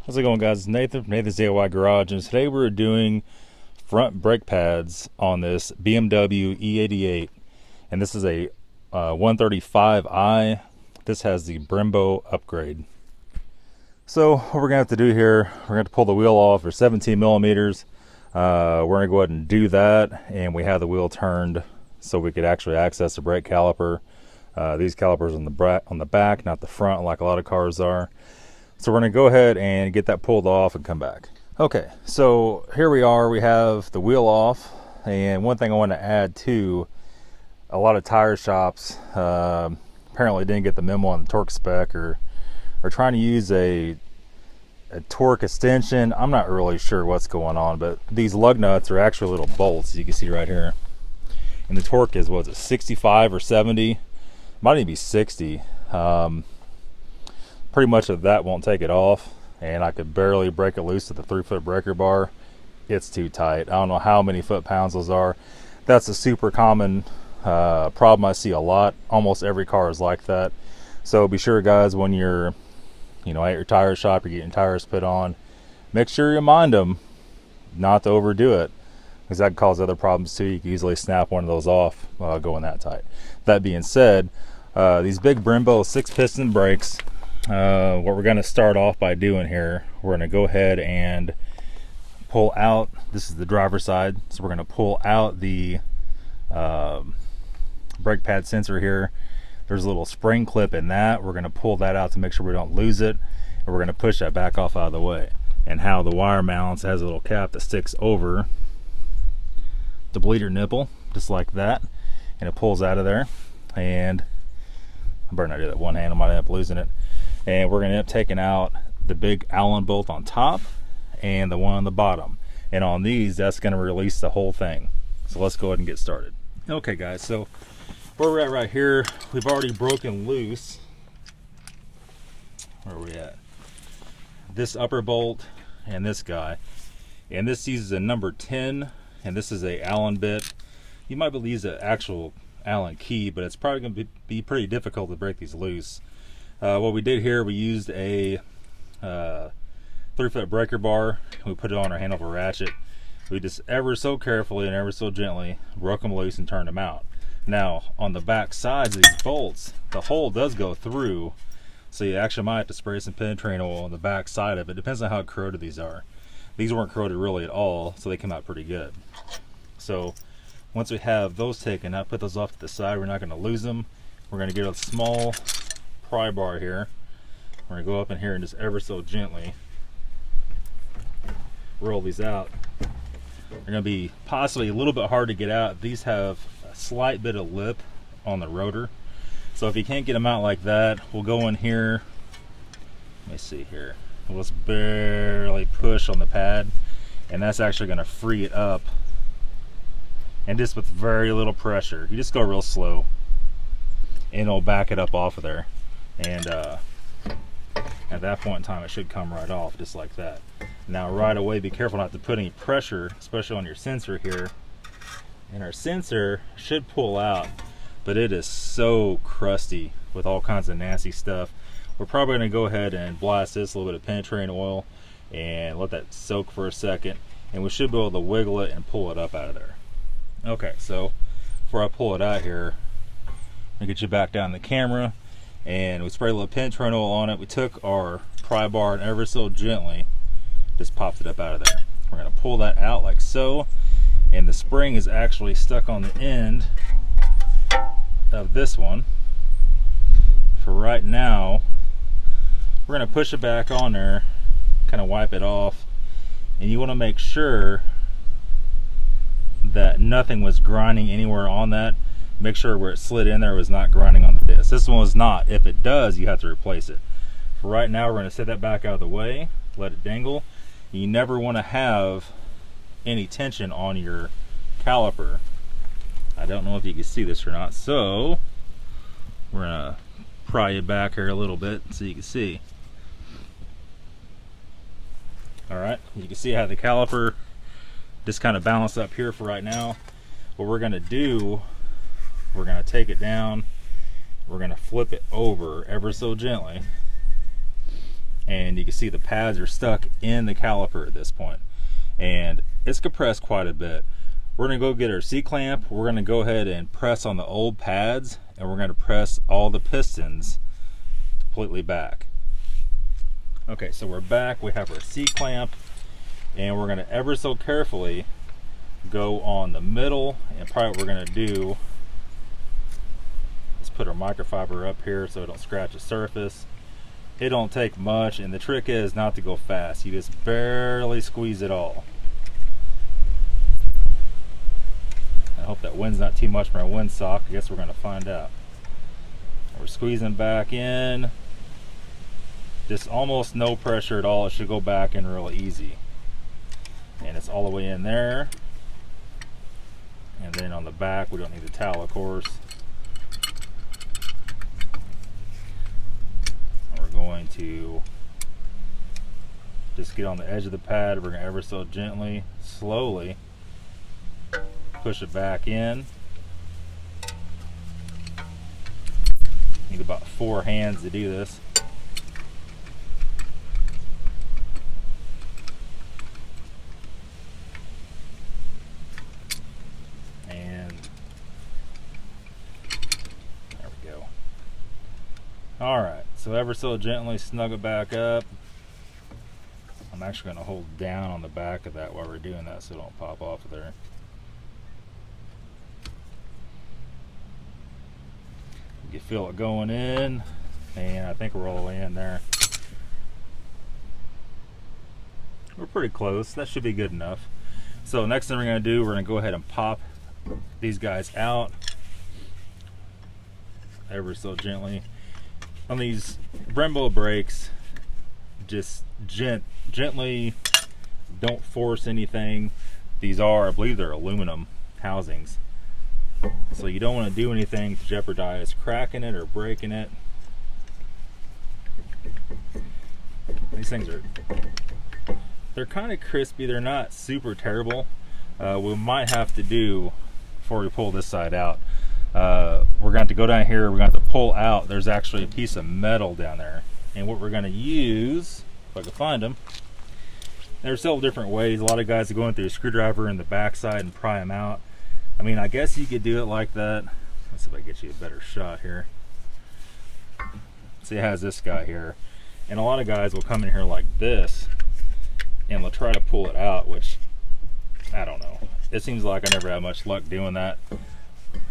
How's it going, guys? It's Nathan from Nathan's DIY Garage, and today we're doing front brake pads on this BMW E88, and this is a 135i. This has the Brembo upgrade. So what we're gonna have to do here, we're gonna have to pull the wheel off for 17 millimeters. We're gonna go ahead and do that, and we have the wheel turned so we could actually access the brake caliper. These calipers on the back, not the front, like a lot of cars are. So we're going to go ahead and get that pulled off and come back. Okay, so here we are. We have the wheel off. And one thing I want to add too, a lot of tire shops apparently didn't get the memo on the torque spec, or are trying to use a torque extension. I'm not really sure what's going on, but these lug nuts are actually little bolts, as you can see right here. And the torque is, what is it, 65 or 70? Might even be 60. Pretty much of that won't take it off, and I could barely break it loose with the 3-foot breaker bar. It's too tight. I don't know how many foot-pounds those are. That's a super common problem I see a lot. Almost every car is like that. So be sure, guys, when you're at your tire shop, you're getting tires put on, make sure you mind them not to overdo it, because that can cause other problems too. You can easily snap one of those off going that tight. That being said, these big Brembo 6-piston brakes, what we're going to start off by doing here, we're going to go ahead and pull out, this is the driver's side, so we're going to pull out the brake pad sensor here. There's a little spring clip in that. We're going to pull that out to make sure we don't lose it, and we're going to push that back off out of the way. And how the wire mounts, has a little cap that sticks over the bleeder nipple, just like that, and it pulls out of there. And I better not do that one hand, I might end up losing it. And we're going to end up taking out the big Allen bolt on top and the one on the bottom. And on these, that's going to release the whole thing. So let's go ahead and get started. Okay, guys, so where we're at right here, we've already broken loose. Where are we at? This upper bolt and this guy. And this uses a number 10, and this is a Allen bit. You might believe it's an actual Allen key, but it's probably going to be pretty difficult to break these loose. What we did here, we used a 3-foot breaker bar. We put it on our handle ratchet. We just ever so carefully and ever so gently broke them loose and turned them out. Now, on the back sides of these bolts, the hole does go through, so you actually might have to spray some penetrating oil on the back side of it. Depends on how corroded these are. These weren't corroded really at all, so they came out pretty good. So once we have those taken out, put those off to the side. We're not going to lose them. We're going to get a small pry bar here. We're going to go up in here and just ever so gently roll these out. They're going to be possibly a little bit hard to get out. These have a slight bit of lip on the rotor, so if you can't get them out like that, we'll go in here. Let me see here. We'll just barely push on the pad, and that's actually going to free it up. And just with very little pressure, you just go real slow, and it'll back it up off of there. And at that point in time, it should come right off, just like that. Now, right away, be careful not to put any pressure, especially on your sensor here. And our sensor should pull out, but it is so crusty with all kinds of nasty stuff. We're probably going to go ahead and blast this a little bit of penetrating oil and let that soak for a second, and we should be able to wiggle it and pull it up out of there. Okay, so before I pull it out here, I'll get you back down the camera, and we sprayed a little penetrating oil on it. We took our pry bar and ever so gently just popped it up out of there. We're going to pull that out like so, and the spring is actually stuck on the end of this one. For right now, we're going to push it back on there, kind of wipe it off, and you want to make sure that nothing was grinding anywhere on that. Make sure where it slid in there was not grinding on the disc. This one was not. If it does, you have to replace it. For right now, we're going to set that back out of the way, let it dangle. You never want to have any tension on your caliper. I don't know if you can see this or not, so we're going to pry it back here a little bit so you can see. Alright, you can see how the caliper just kind of balanced up here for right now. What we're going to do, we're going to take it down, we're going to flip it over ever so gently, and you can see the pads are stuck in the caliper at this point, and it's compressed quite a bit. We're gonna go get our C-clamp, we're gonna go ahead and press on the old pads, and we're gonna press all the pistons completely back. Okay, so we're back, we have our C-clamp, and we're gonna ever so carefully go on the middle, and probably what we're gonna do is put our microfiber up here so it don't scratch the surface. It don't take much, and the trick is not to go fast. You just barely squeeze it all. I hope that wind's not too much for my windsock. I guess we're gonna find out. We're squeezing back in. Just almost no pressure at all. It should go back in real easy. And it's all the way in there. And then on the back, we don't need the towel, of course. Going to just get on the edge of the pad. We're going to ever so gently, slowly push it back in. Need about 4 hands to do this. And there we go. All right. So ever so gently snug it back up. I'm actually going to hold down on the back of that while we're doing that so it don't pop off of there. You can feel it going in, and I think we're all the way in there. We're pretty close. That should be good enough. So next thing we're going to do, we're going to go ahead and pop these guys out ever so gently. On these Brembo brakes, just gently, don't force anything. These are, I believe they're aluminum housings, so you don't want to do anything to jeopardize cracking it or breaking it. These things they're kind of crispy. They're not super terrible. We might have to do, before we pull this side out, we're going to go down here, we're going to pull out, there's actually a piece of metal down there, and what we're going to use, if I can find them, there's several different ways. A lot of guys are going through a screwdriver in the backside and pry them out. I mean, I guess you could do it like that. Let's see if I can get you a better shot here. See, it has this guy here, and a lot of guys will come in here like this and they'll try to pull it out, which I don't know, it seems like I never have much luck doing that.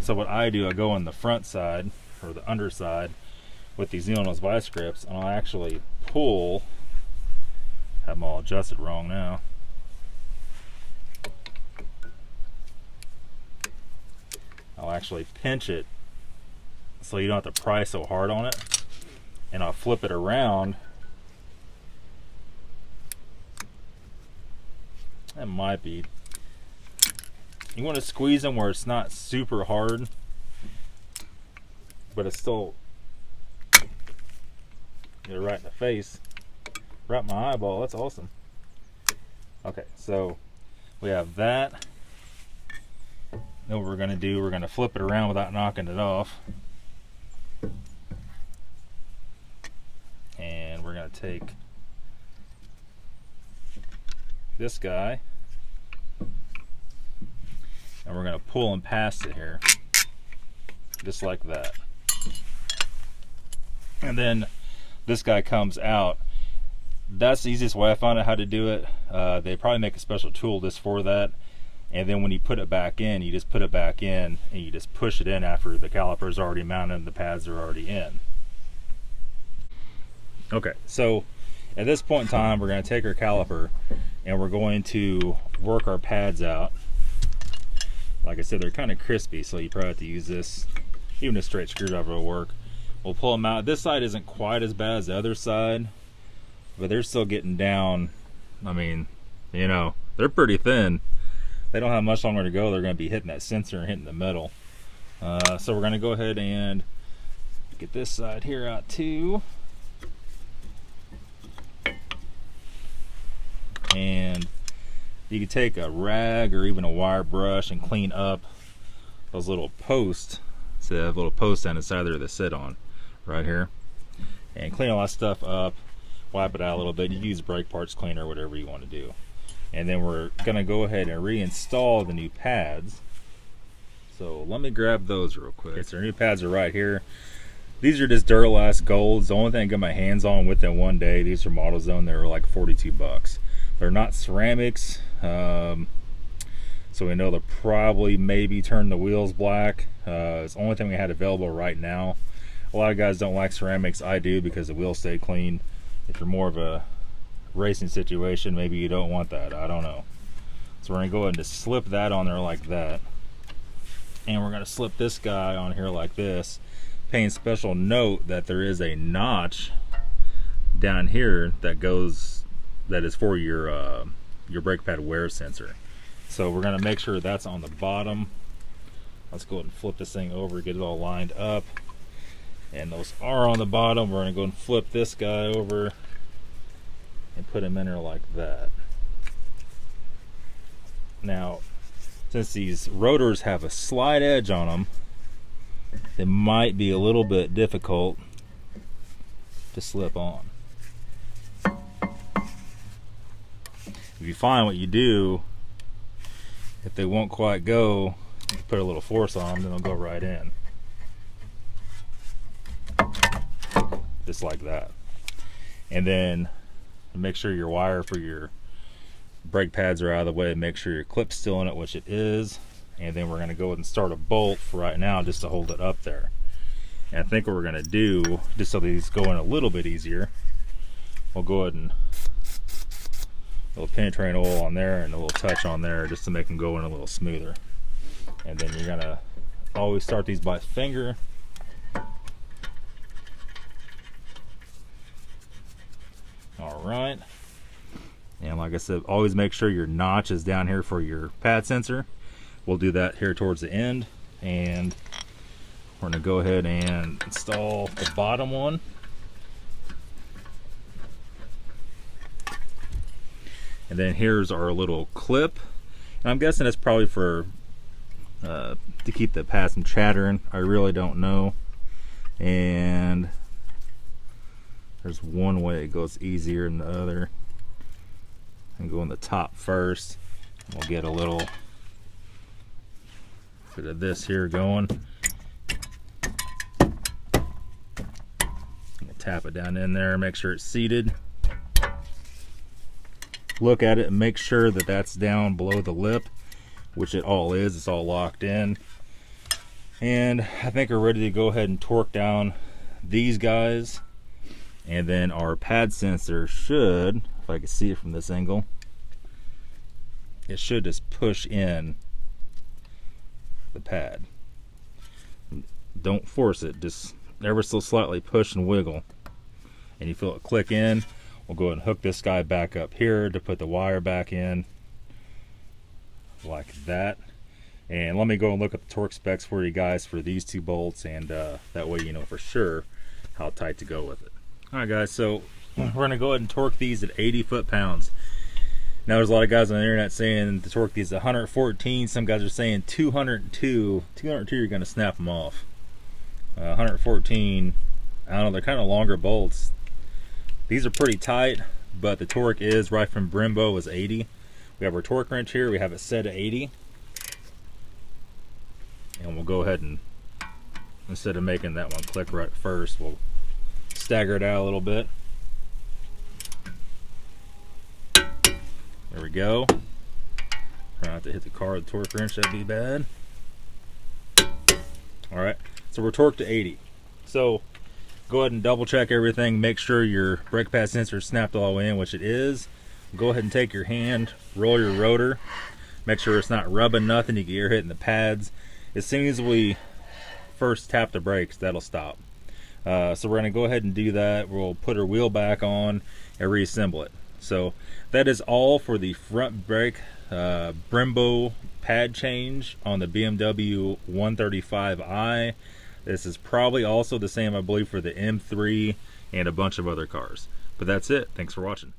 So what I do, I go on the front side or the underside with these needle-nose vice grips, and I'll actually pull. Have them all adjusted wrong now. I'll actually pinch it so you don't have to pry so hard on it, and I'll flip it around. That might be. You want to squeeze them where it's not super hard, but it's still, get it right in the face, right in my eyeball. That's awesome. Okay, so we have that. Now what we're going to do, we're going to flip it around without knocking it off. And we're going to take this guy, and we're going to pull him past it here, just like that. And then this guy comes out. That's the easiest way I found out how to do it. They probably make a special tool just for that. And then when you put it back in, you just put it back in and you just push it in after the caliper is already mounted and the pads are already in. Okay, so at this point in time, we're going to take our caliper and we're going to work our pads out. Like I said, they're kind of crispy, so you probably have to use this. Even a straight screwdriver will work. We'll pull them out. This side isn't quite as bad as the other side, but they're still getting down. I mean, you know, they're pretty thin. They don't have much longer to go. They're going to be hitting that sensor and hitting the metal. So we're going to go ahead and get this side here out too. And you can take a rag or even a wire brush and clean up those little posts. So they have little posts down the side there to sit on right here, and clean all that stuff up. wipe it out a little bit. You can use brake parts cleaner, whatever you want to do. And then we're gonna go ahead and reinstall the new pads. So let me grab those real quick. Okay, so our new pads are right here. These are just Duralast Golds. The only thing I got my hands on within one day. These are AutoZone. They were like 42 bucks. They're not ceramics, so we know they'll probably maybe turn the wheels black. It's the only thing we had available right now. A lot of guys don't like ceramics. I do, because the wheels stay clean. If you're more of a racing situation, maybe you don't want that. I don't know. So we're gonna go ahead and just slip that on there like that, and we're gonna slip this guy on here like this, paying special note that there is a notch down here that is for your brake pad wear sensor. So we're gonna make sure that's on the bottom. Let's go ahead and flip this thing over, get it all lined up, and those are on the bottom. We're gonna go and flip this guy over and put him in there like that. Now, since these rotors have a slight edge on them, it might be a little bit difficult to slip on. If you find what you do, if they won't quite go, you put a little force on them, then they'll go right in. Just like that. And then make sure your wire for your brake pads are out of the way. Make sure your clip's still in it, which it is. And then we're going to go ahead and start a bolt for right now, just to hold it up there. And I think what we're going to do, just so these go in a little bit easier, we'll go ahead and a little penetrating oil on there and a little touch on there, just to make them go in a little smoother. And then you're going to always start these by finger. Alright, and like I said, always make sure your notch is down here for your pad sensor. We'll do that here towards the end, and we're going to go ahead and install the bottom one. And then here's our little clip, and I'm guessing it's probably for to keep the pads from chattering. I really don't know. And there's one way it goes easier than the other. And go on the top first. We'll get a little bit of this here going. Tap it down in there, make sure it's seated. Look at it and make sure that that's down below the lip, which it all is. It's all locked in. And I think we're ready to go ahead and torque down these guys. And then our pad sensor should, if I can see it from this angle, it should just push in the pad. Don't force it, just ever so slightly push and wiggle. And you feel it click in. We'll go ahead and hook this guy back up here to put the wire back in, like that. And let me go and look at the torque specs for you guys for these two bolts, and that way you know for sure how tight to go with it. Alright guys, so we're going to go ahead and torque these at 80 foot-pounds. Now there's a lot of guys on the internet saying to torque these at 114. Some guys are saying 202. 202 you're going to snap them off. 114, I don't know, they're kind of longer bolts. These are pretty tight, but the torque is right from Brembo is 80. We have our torque wrench here, we have it set at 80. And we'll go ahead and, instead of making that one click right first, we'll stagger it out a little bit. There we go. Try not to hit the car with the torque wrench, that'd be bad. Alright, so we're torqued to 80. So go ahead and double check everything, make sure your brake pad sensor is snapped all the way in, which it is. Go ahead and take your hand, roll your rotor, make sure it's not rubbing nothing, you get your hitting the pads. As soon as we first tap the brakes, that'll stop. So we're going to go ahead and do that. We'll put our wheel back on and reassemble it. So that is all for the front brake Brembo pad change on the BMW 135i. This is probably also the same, I believe, for the M3 and a bunch of other cars. But that's it. Thanks for watching.